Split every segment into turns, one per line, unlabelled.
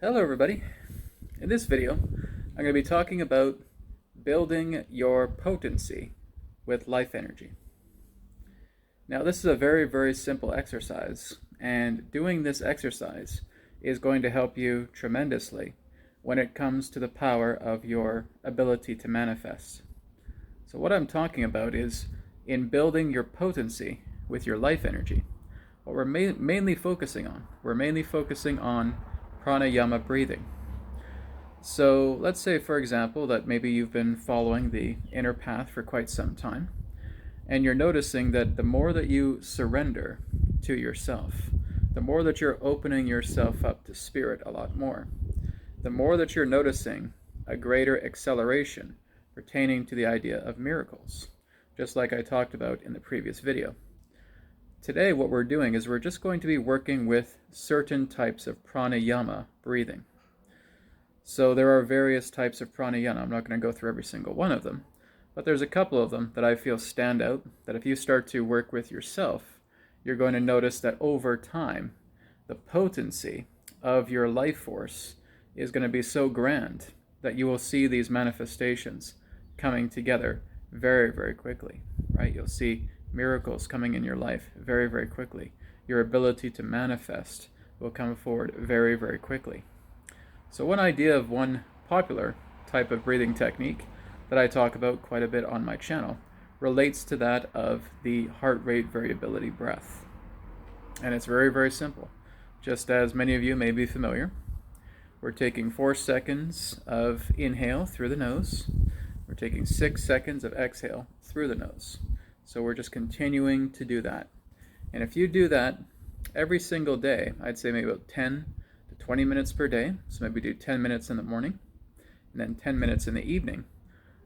Hello everybody. In this video, I'm going to be talking about building your potency with life energy. Now this is a very simple exercise, and doing this exercise is going to help you tremendously when it comes to the power of your ability to manifest. So what I'm talking about is in building your potency with your life energy. What we're mainly focusing on pranayama breathing. So let's say, for example, that maybe you've been following the inner path for quite some time, and you're noticing that the more that you surrender to yourself, the more that you're opening yourself up to spirit a lot more, the more that you're noticing a greater acceleration pertaining to the idea of miracles, just like I talked about in the previous video. Today what we're doing is we're just going to be working with certain types of pranayama breathing. So there are various types of pranayama. I'm not going to go through every single one of them, but there's a couple of them that I feel stand out, that if you start to work with yourself, you're going to notice that over time, the potency of your life force is going to be so grand that you will see these manifestations coming together very quickly, right? You'll see miracles coming in your life very quickly. Your ability to manifest will come forward very quickly. So one idea of one popular type of breathing technique that I talk about quite a bit on my channel relates to that of the heart rate variability breath. And it's very simple. Just as many of you may be familiar, we're taking 4 seconds of inhale through the nose. We're taking 6 seconds of exhale through the nose. So we're just continuing to do that. And if you do that every single day, I'd say maybe about 10 to 20 minutes per day, so maybe do 10 minutes in the morning and then 10 minutes in the evening,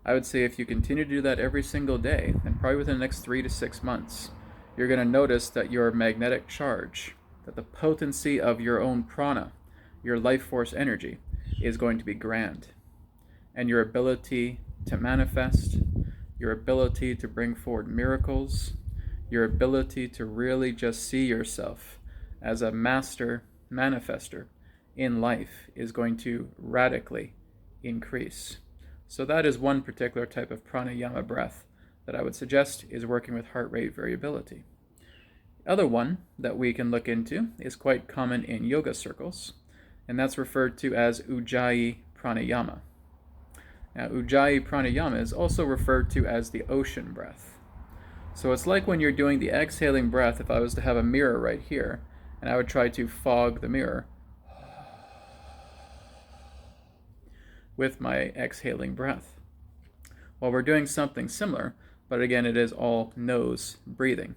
I would say if you continue to do that every single day, then probably within the next 3 to 6 months, you're going to notice that your magnetic charge, that the potency of your own prana, your life force energy, is going to be grand. And your ability to manifest, your ability to bring forward miracles, your ability to really just see yourself as a master manifester in life is going to radically increase. So that is one particular type of pranayama breath that I would suggest is working with heart rate variability. The other one that we can look into is quite common in yoga circles, and that's referred to as ujjayi pranayama. Now, ujjayi pranayama is also referred to as the ocean breath. So it's like when you're doing the exhaling breath, if I was to have a mirror right here, and I would try to fog the mirror with my exhaling breath. Well, we're doing something similar, but again, it is all nose breathing.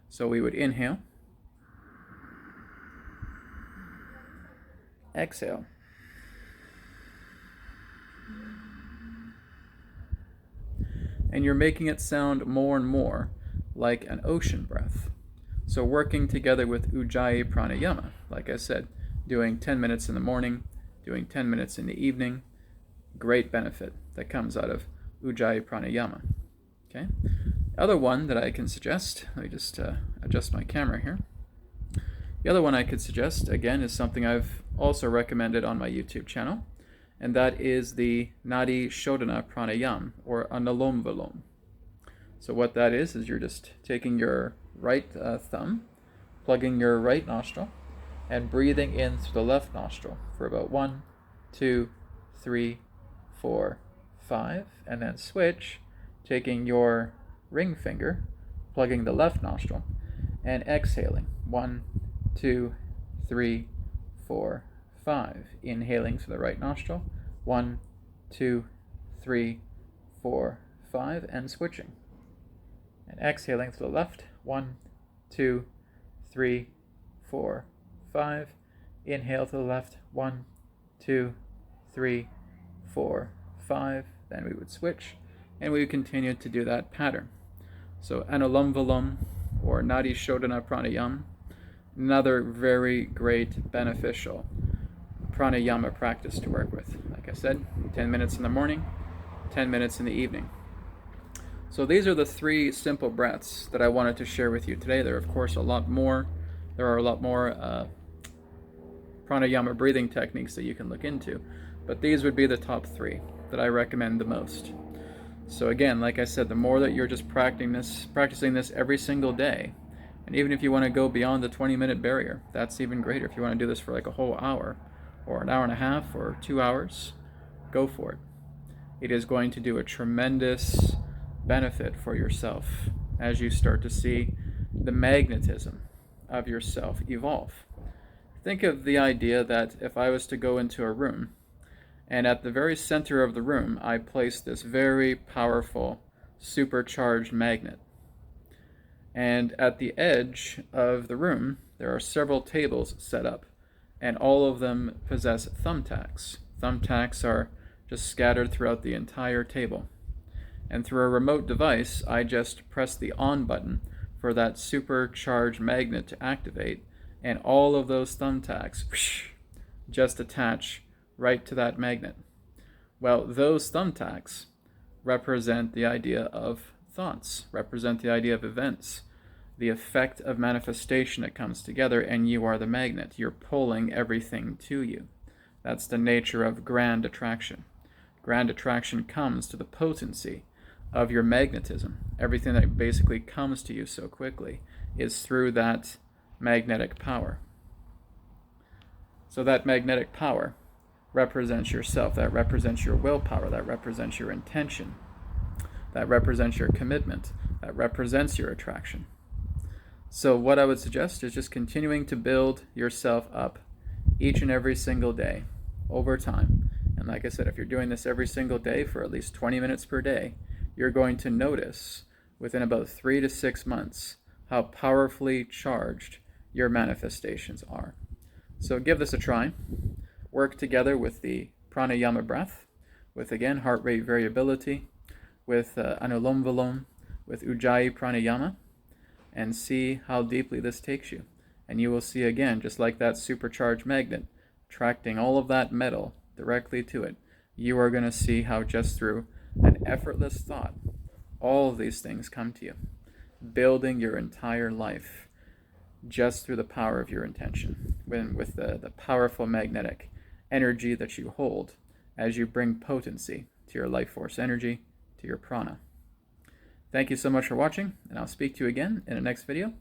So we would inhale, exhale, and you're making it sound more and more like an ocean breath. So working together with ujjayi pranayama, like I said, doing 10 minutes in the morning, doing 10 minutes in the evening, great benefit that comes out of ujjayi pranayama. Okay. The other one that I can suggest, let me just adjust my camera here. The other one I could suggest, again, is something I've also recommended on my YouTube channel, and that is the Nadi Shodhana Pranayam, or Anulom Vilom. So what that is you're just taking your right thumb, plugging your right nostril, and breathing in through the left nostril for about 1, 2, 3, 4, 5, and then switch, taking your ring finger, plugging the left nostril, and exhaling 1, 2, 3, 4, 5. Inhaling through the right nostril, 1, 2, 3, 4, 5, and switching. And exhaling through the left, 1, 2, 3, 4, 5. Inhale to the left, 1, 2, 3, 4, 5. Then we would switch, and we would continue to do that pattern. So Anulom Vilom, or Nadi Shodhana Pranayam, another very great beneficial pranayama practice to work with. Like I said, 10 minutes in the morning, 10 minutes in the evening. So these are the 3 simple breaths that I wanted to share with you today. There are, of course, a lot more. There are a lot more pranayama breathing techniques that you can look into, but these would be the top 3 that I recommend the most. So again, like I said, the more that you're just practicing this every single day, and even if you want to go beyond the 20-minute barrier, that's even greater. If you want to do this for like a whole hour, or an hour and a half, or 2 hours, go for it. It is going to do a tremendous benefit for yourself as you start to see the magnetism of yourself evolve. Think of the idea that if I was to go into a room, and at the very center of the room, I place this very powerful, supercharged magnet. And at the edge of the room, there are several tables set up, and all of them possess thumbtacks. Thumbtacks are just scattered throughout the entire table. And through a remote device, I just press the on button for that supercharged magnet to activate, and all of those thumbtacks just attach right to that magnet. Well, those thumbtacks represent the idea of thoughts, represent the idea of events, the effect of manifestation that comes together, and you are the magnet. You're pulling everything to you. That's the nature of grand attraction. Grand attraction comes to the potency of your magnetism. Everything that basically comes to you so quickly is through that magnetic power. So that magnetic power represents yourself, that represents your willpower, that represents your intention, that represents your commitment, that represents your attraction. So what I would suggest is just continuing to build yourself up each and every single day over time. And like I said, if you're doing this every single day for at least 20 minutes per day, you're going to notice within about 3 to 6 months how powerfully charged your manifestations are. So give this a try. Work together with the pranayama breath, with again heart rate variability, with anulom vilom, with ujjayi pranayama, and see how deeply this takes you. And you will see again, just like that supercharged magnet, attracting all of that metal directly to it, you are going to see how just through an effortless thought, all of these things come to you, building your entire life just through the power of your intention, with the powerful magnetic energy that you hold as you bring potency to your life force energy, to your prana. Thank you so much for watching, and I'll speak to you again in the next video.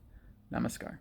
Namaskar.